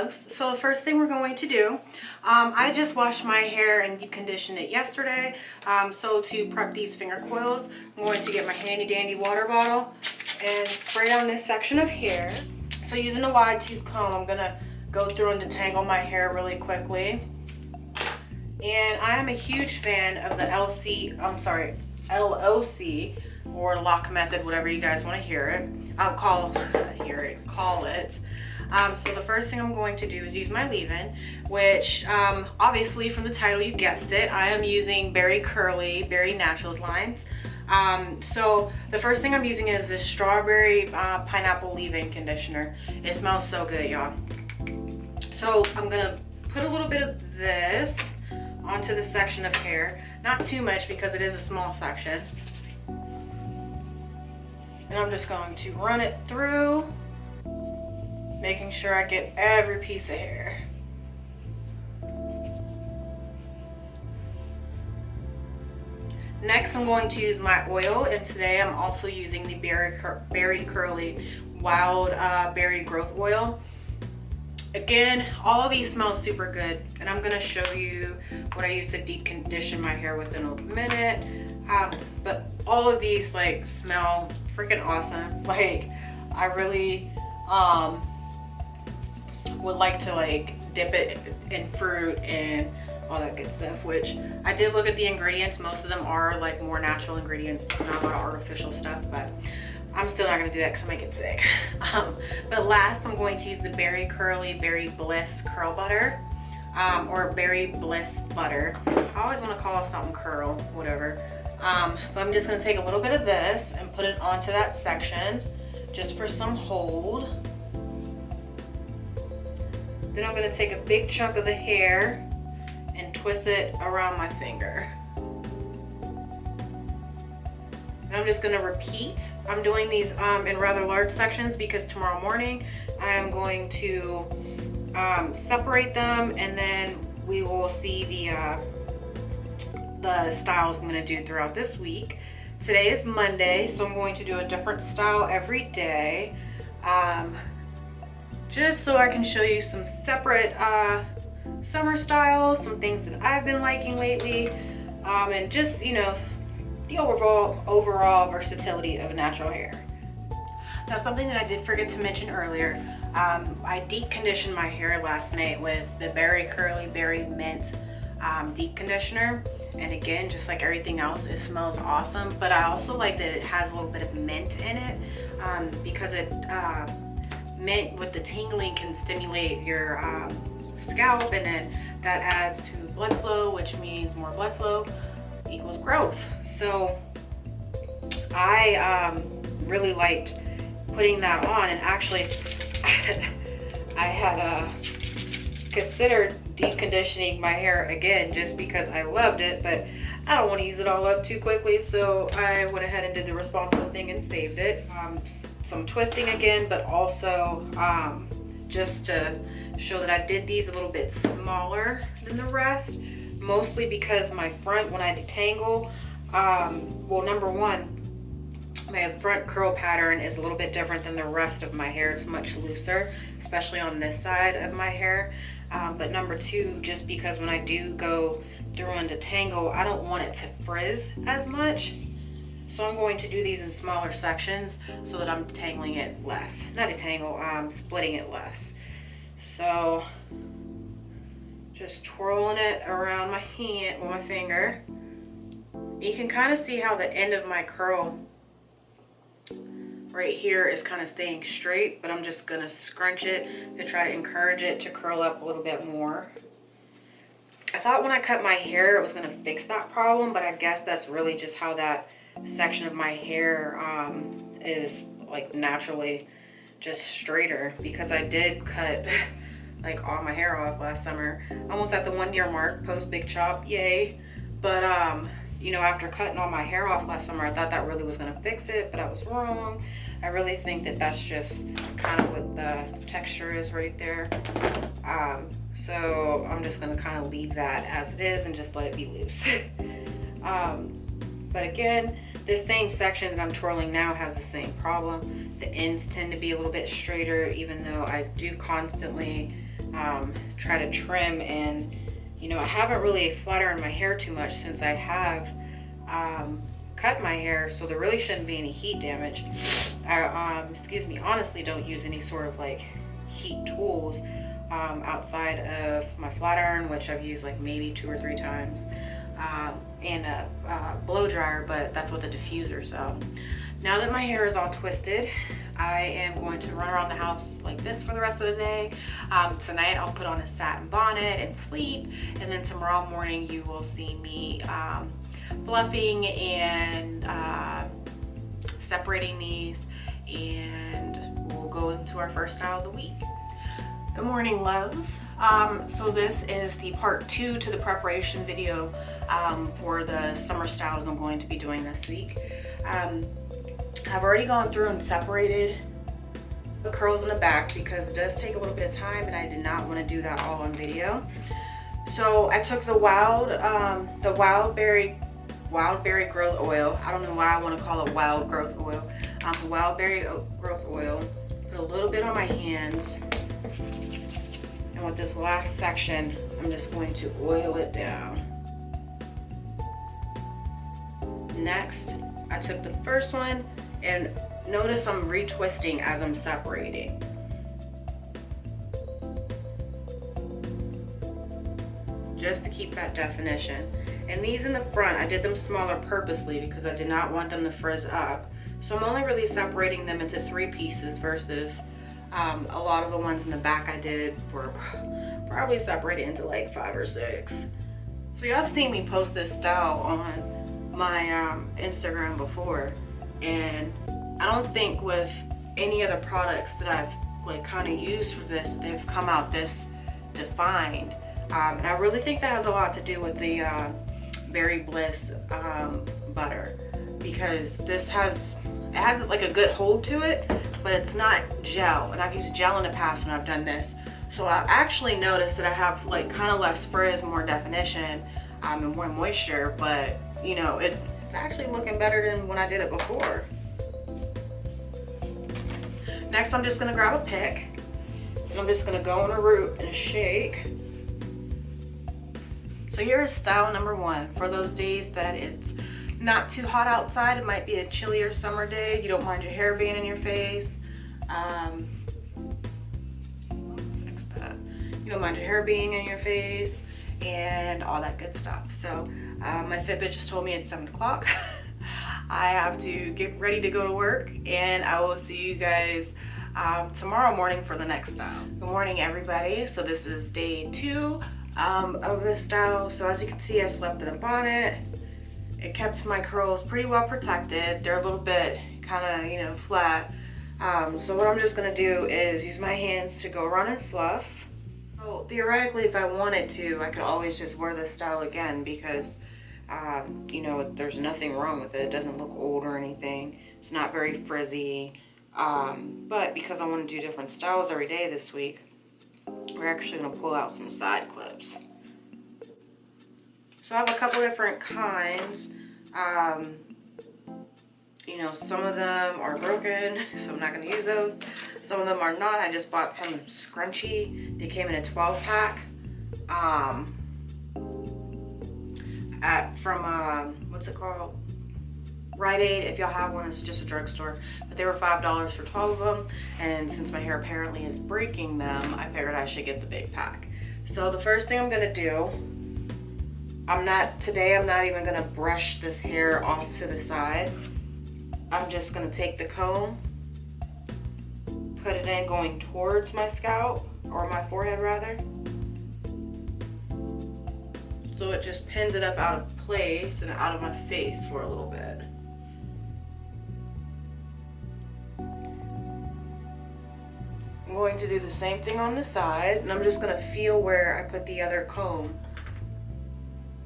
looks. So the first thing we're going to do, I just washed my hair and deep conditioned it yesterday. So to prep these finger coils, I'm going to get my handy dandy water bottle and spray on this section of hair. So using a wide tooth comb, I'm gonna go through and detangle my hair really quickly. And I am a huge fan of the LOC or lock method, whatever you guys want to hear it. Call it. So the first thing I'm going to do is use my leave-in, which obviously from the title you guessed it, I am using Berry Curly, Berry Naturals lines. So the first thing I'm using is this strawberry pineapple leave-in conditioner. It smells so good, y'all. So I'm gonna put a little bit of this onto the section of hair, not too much because it is a small section. And I'm just going to run it through, making sure I get every piece of hair. Next, I'm going to use my oil, and today I'm also using the Berry Curly Wild Berry Growth Oil. Again, all of these smell super good, and I'm gonna show you what I use to deep condition my hair within a minute. But all of these like smell freaking awesome. Like I really would like to like dip it in fruit and all that good stuff, which I did look at the ingredients. Most of them are like more natural ingredients. It's not a lot of artificial stuff, but I'm still not gonna do that because I might get sick. But last, I'm going to use the Berry Curly Berry Bliss Curl Butter, or Berry Bliss Butter. I always want to call it something curl, whatever. But I'm just gonna take a little bit of this and put it onto that section, just for some hold. Then I'm gonna take a big chunk of the hair and twist it around my finger. And I'm just gonna repeat. I'm doing these in rather large sections because tomorrow morning I am going to separate them, and then we will see the styles I'm gonna do throughout this week. Today is Monday, so I'm going to do a different style every day, just so I can show you some separate summer styles, some things that I've been liking lately, and just, you know, the overall versatility of natural hair. Now, something that I did forget to mention earlier, I deep conditioned my hair last night with the Berry Curly Berry Mint deep conditioner. And again, just like everything else, it smells awesome. But I also like that it has a little bit of mint in it, because it mint with the tingling can stimulate your scalp, and then that adds to blood flow, which means more blood flow equals growth. So I really liked putting that on, and actually I had considered deep conditioning my hair again just because I loved it, but I don't want to use it all up too quickly, so I went ahead and did the responsible thing and saved it. Some twisting again, but also just to show that I did these a little bit smaller than the rest, mostly because my front, when I detangle, well, number one, my front curl pattern is a little bit different than the rest of my hair. It's much looser, especially on this side of my hair. But number two, just because when I do go through and detangle, I don't want it to frizz as much. So I'm going to do these in smaller sections so that I'm detangling it less. Not detangle, splitting it less. So just twirling it around my hand with my finger. You can kind of see how the end of my curl right here is kind of staying straight, but I'm just gonna scrunch it to try to encourage it to curl up a little bit more. I thought when I cut my hair it was gonna fix that problem, but I guess that's really just how that section of my hair is like naturally just straighter, because I did cut like all my hair off last summer, almost at the 1 year mark post big chop, yay. But you know, after cutting all my hair off last summer, I thought that really was gonna fix it, but I was wrong. I really think that that's just kind of what the texture is right there. So I'm just gonna kind of leave that as it is and just let it be loose. But again, this same section that I'm twirling now has the same problem. The ends tend to be a little bit straighter, even though I do constantly try to trim. And you know, I haven't really flat ironed my hair too much since I have cut my hair, so there really shouldn't be any heat damage. I excuse me, honestly don't use any sort of like heat tools outside of my flat iron, which I've used like maybe 2 or 3 times, and a blow dryer, but that's with the diffuser. So now that my hair is all twisted, I am going to run around the house like this for the rest of the day. Tonight I'll put on a satin bonnet and sleep, and then tomorrow morning you will see me fluffing and separating these, and we'll go into our first style of the week. Good morning, loves. So this is the part 2 to the preparation video for the summer styles I'm going to be doing this week. I've already gone through and separated the curls in the back because it does take a little bit of time, and I did not want to do that all on video. So I took the wild berry growth oil. I don't know why I want to call it wild growth oil. The wild berry growth oil. Put a little bit on my hands, and with this last section, I'm just going to oil it down. Next, I took the first one, and notice I'm retwisting as I'm separating. Just to keep that definition. And these in the front, I did them smaller purposely because I did not want them to frizz up. So I'm only really separating them into 3 pieces versus a lot of the ones in the back I did were probably separated into like 5 or 6. So y'all have seen me post this style on my Instagram before, and I don't think with any other products that I've like kind of used for this, they've come out this defined. And I really think that has a lot to do with the Berry Bliss butter, because this has like a good hold to it, but it's not gel, and I've used gel in the past when I've done this. So I actually noticed that I have like kind of less frizz, more definition, and more moisture, but you know, it's actually looking better than when I did it before. Next, I'm just gonna grab a pick, and I'm just gonna go in a root and shake. So here's style number 1 for those days that it's not too hot outside. It might be a chillier summer day. You don't mind your hair being in your face. Fix that. You don't mind your hair being in your face and all that good stuff. So my Fitbit just told me it's 7 o'clock. I have to get ready to go to work, and I will see you guys tomorrow morning for the next style. Good morning, everybody. So this is day 2 of this style. So as you can see, I slept in a bonnet. It kept my curls pretty well protected. They're a little bit kind of, you know, flat. So what I'm just gonna do is use my hands to go around and fluff. So theoretically, if I wanted to, I could always just wear this style again because you know, there's nothing wrong with it. It doesn't look old or anything. It's not very frizzy. But because I want to do different styles every day this week, we're actually going to pull out some side clips. So I have a couple different kinds. You know, some of them are broken, so I'm not going to use those. Some of them are not. I just bought some scrunchie. They came in a 12-pack. From what's it called? Rite Aid. If y'all have one, it's just a drugstore. But they were $5 for 12 of them, and since my hair apparently is breaking them, I figured I should get the big pack. So the first thing I'm gonna do, today I'm not even gonna brush this hair off to the side. I'm just gonna take the comb, put it in going towards my scalp, or my forehead rather. So it just pins it up out of place and out of my face for a little bit. I'm going to do the same thing on the side, and I'm just going to feel where I put the other comb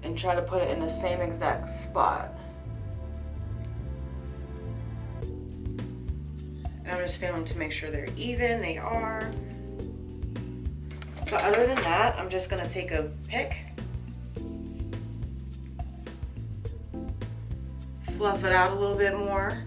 and try to put it in the same exact spot. And I'm just feeling to make sure they're even. They are. But other than that, I'm just going to take a pick, fluff it out a little bit more.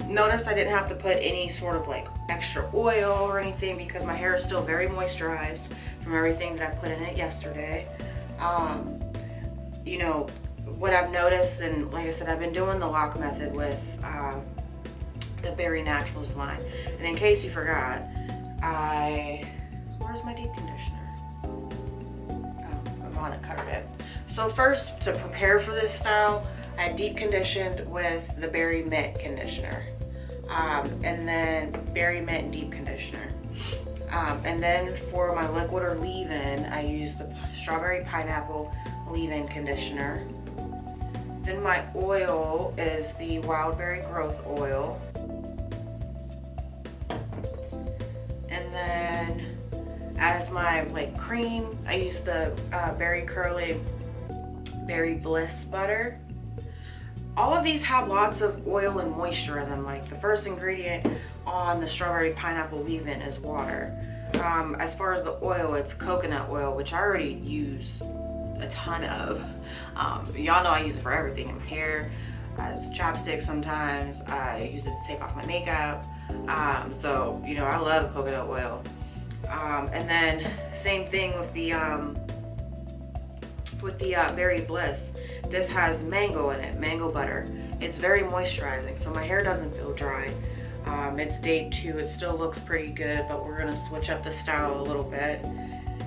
Notice I didn't have to put any sort of like extra oil or anything because my hair is still very moisturized from everything that I put in it yesterday. You know, what I've noticed, and like I said, I've been doing the lock method with the Berry Naturals line. And in case you forgot, where's my deep conditioner? Oh, I'm on it, covered it. So first, to prepare for this style, I deep conditioned with the Berry Mint conditioner, and then Berry Mint deep conditioner. And then for my liquid or leave-in, I use the Strawberry Pineapple leave-in conditioner. Then my oil is the Wild Berry Growth Oil. And then as my like cream, I use the Berry Curly Berry Bliss butter. All of these have lots of oil and moisture in them. Like the first ingredient on the Strawberry Pineapple leave-in is water. As far as the oil, it's coconut oil, which I already use a ton of. Y'all know I use it for everything in my hair, as chapstick sometimes. I use it to take off my makeup. So, you know, I love coconut oil. And then same thing with the Berry Bliss. This has mango in it, mango butter. It's very moisturizing, so my hair doesn't feel dry. It's day 2, it still looks pretty good, but we're gonna switch up the style a little bit.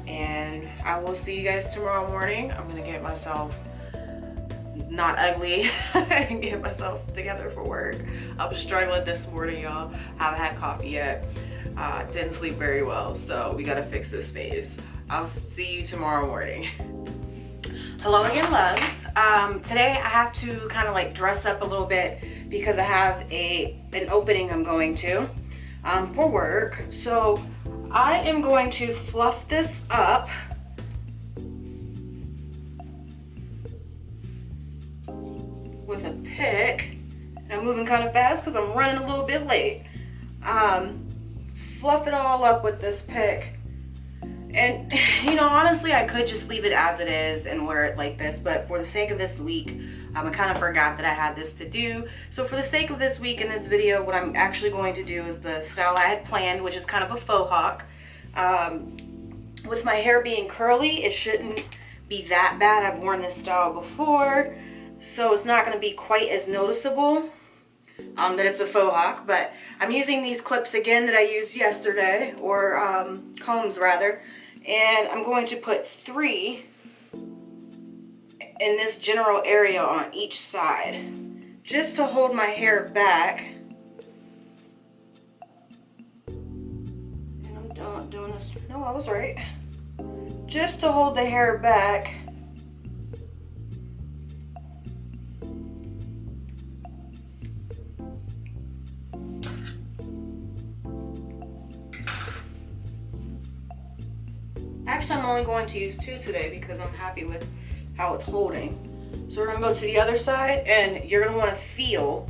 And I will see you guys tomorrow morning. I'm gonna get myself not ugly and get myself together for work. I'm struggling this morning, y'all. Haven't had coffee yet. Didn't sleep very well, so we gotta fix this phase. I'll see you tomorrow morning. Hello again, loves. Today I have to kind of like dress up a little bit because I have an opening I'm going to for work. So I am going to fluff this up with a pick. I'm moving kind of fast because I'm running a little bit late. Fluff it all up with this pick. And, you know, honestly, I could just leave it as it is and wear it like this, but for the sake of this week, I kind of forgot that I had this to do. So for the sake of this week in this video, what I'm actually going to do is the style I had planned, which is kind of a faux hawk. With my hair being curly, it shouldn't be that bad. I've worn this style before, so it's not going to be quite as noticeable that it's a faux hawk. But I'm using these clips again that I used yesterday, or combs rather, and I'm going to put 3 in this general area on each side, just to hold my hair back. And I'm doing this, no, I was right. Just to hold the hair back. Actually, I'm only going to use 2 today because I'm happy with how it's holding. So we're gonna go to the other side, and you're gonna wanna feel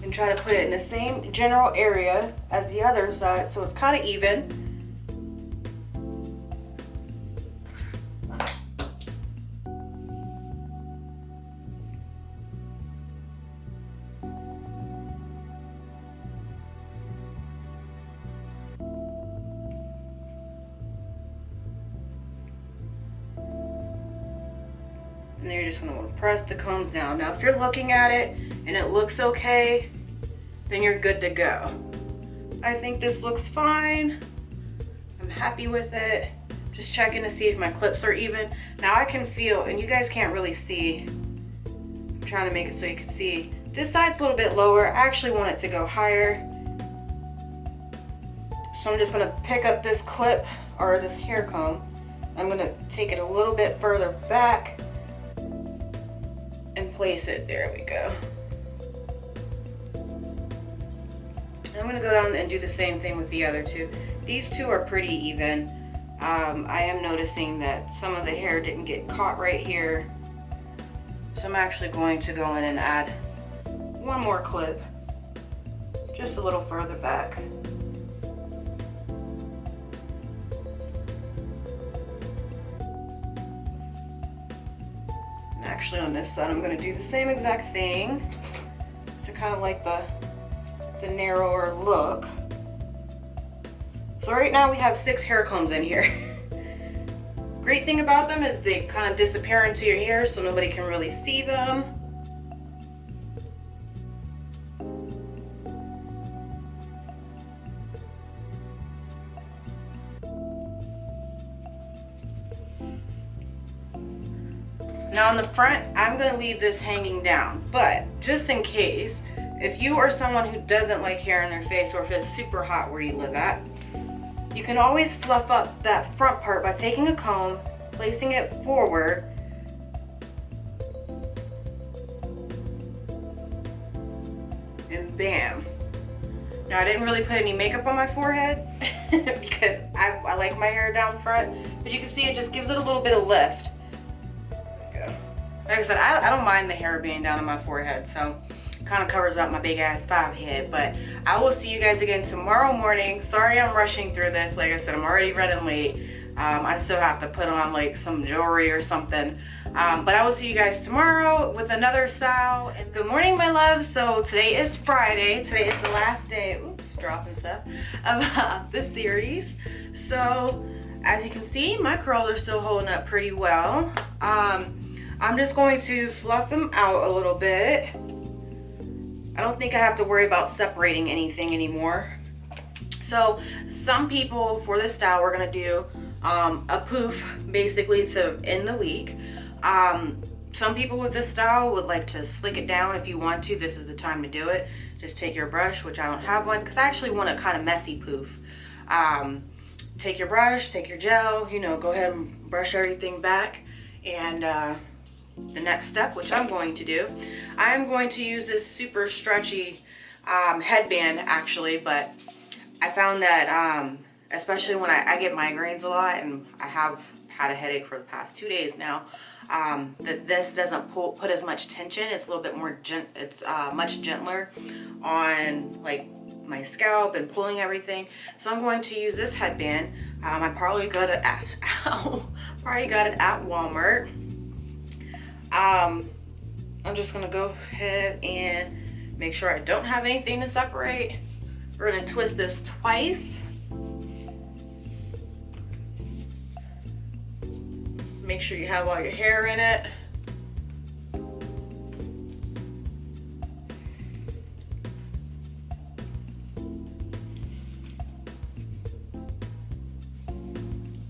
and try to put it in the same general area as the other side so it's kind of even. And then you're just going to want to press the combs down. Now if you're looking at it and it looks okay, then you're good to go. I think this looks fine. I'm happy with it. Just checking to see if my clips are even. Now I can feel, and you guys can't really see. I'm trying to make it so you can see. This side's a little bit lower. I actually want it to go higher. So I'm just going to pick up this clip, or this hair comb. I'm going to take it a little bit further back and place it. There we go. I'm going to go down and do the same thing with the other 2. These 2 are pretty even. I am noticing that some of the hair didn't get caught right here. So I'm actually going to go in and add 1 more clip, just a little further back. Actually on this side I'm going to do the same exact thing, to kind of like the narrower look. So right now we have 6 hair combs in here. Great thing about them is they kind of disappear into your hair so nobody can really see them. Now on the front, I'm going to leave this hanging down, but just in case, if you are someone who doesn't like hair in their face, or if it's super hot where you live at, you can always fluff up that front part by taking a comb, placing it forward, and bam. Now I didn't really put any makeup on my forehead because I like my hair down front, but you can see it just gives it a little bit of lift. Like I said, I don't mind the hair being down on my forehead, so kind of covers up my big ass 5 head. But I will see you guys again tomorrow morning. Sorry I'm rushing through this. Like I said, I'm already running late. I still have to put on like some jewelry or something. But I will see you guys tomorrow with another style. And good morning, my loves. So today is Friday. Today is the last day, oops, dropping stuff, of this series. So as you can see, my curls are still holding up pretty well. I'm just going to fluff them out a little bit. I don't think I have to worry about separating anything anymore. So some people for this style, we're gonna do a poof basically to end the week. Some people with this style would like to slick it down. If you want to, this is the time to do it. Just take your brush, which I don't have one because I actually want a kind of messy poof. Take your brush, take your gel, you know, go ahead and brush everything back. And the next step, which I'm going to do, I'm going to use this super stretchy headband actually, but I found that especially when I get migraines a lot, and I have had a headache for the past 2 days now, that this doesn't put as much tension. It's a little bit more much gentler on like my scalp and pulling everything. So I'm going to use this headband. I probably got it at Walmart. I'm just gonna go ahead and make sure I don't have anything to separate. We're gonna twist this twice. Make sure you have all your hair in it.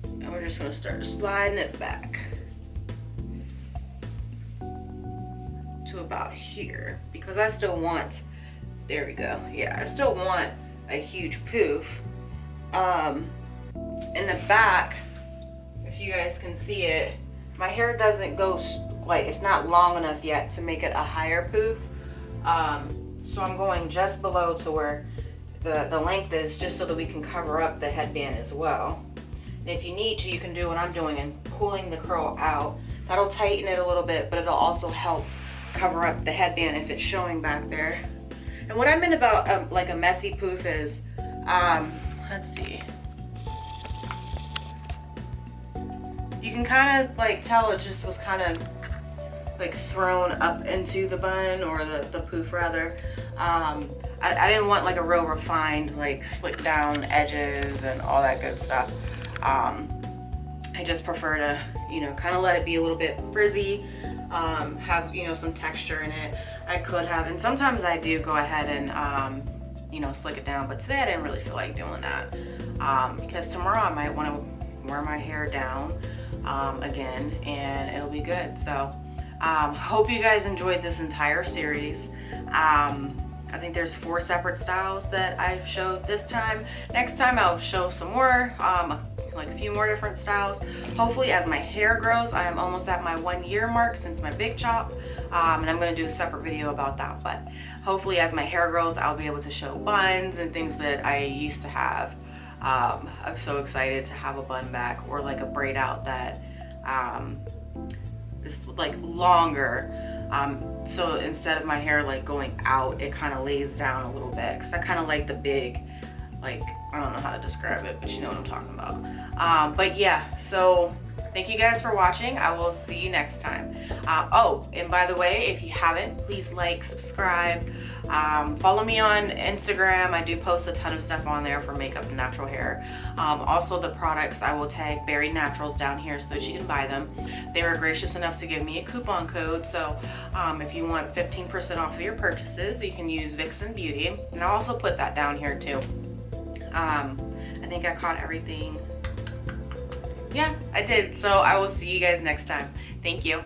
And we're just gonna start sliding it back to about here, because I still want, there we go, yeah, I still want a huge poof. In the back, if you guys can see it, my hair doesn't go, like, it's not long enough yet to make it a higher poof. So I'm going just below to where the length is, just so that we can cover up the headband as well. And if you need to, you can do what I'm doing and pulling the curl out. That'll tighten it a little bit, but it'll also help cover up the headband if it's showing back there. And what I meant about like a messy poof is, let's see, you can kind of like tell it just was kind of like thrown up into the bun, or the poof rather. I didn't want like a real refined, like slick down edges and all that good stuff. I just prefer to, you know, kind of let it be a little bit frizzy, have, you know, some texture in it. I could have, and sometimes I do go ahead and, you know, slick it down, but today I didn't really feel like doing that, because tomorrow I might want to wear my hair down again, and it'll be good. So hope you guys enjoyed this entire series. I think there's 4 separate styles that I've showed this time. Next time I'll show some more, like a few more different styles. Hopefully as my hair grows, I am almost at my 1 year mark since my big chop, and I'm gonna do a separate video about that. But hopefully as my hair grows, I'll be able to show buns and things that I used to have. I'm so excited to have a bun back, or like a braid out that is like longer. So instead of my hair like going out, it kind of lays down a little bit, because I kind of like the big, like, I don't know how to describe it, but you know what I'm talking about. But yeah, so Thank you guys for watching. I will see you next time. Oh, and by the way, if you haven't, please like, subscribe, follow me on Instagram. I do post a ton of stuff on there for makeup and natural hair. Also the products, I will tag Berry Naturals down here so that you can buy them. They were gracious enough to give me a coupon code, so if you want 15% off of your purchases, you can use VxnBeauty, and I'll also put that down here too. I think I caught everything. Yeah, I did. So I will see you guys next time. Thank you.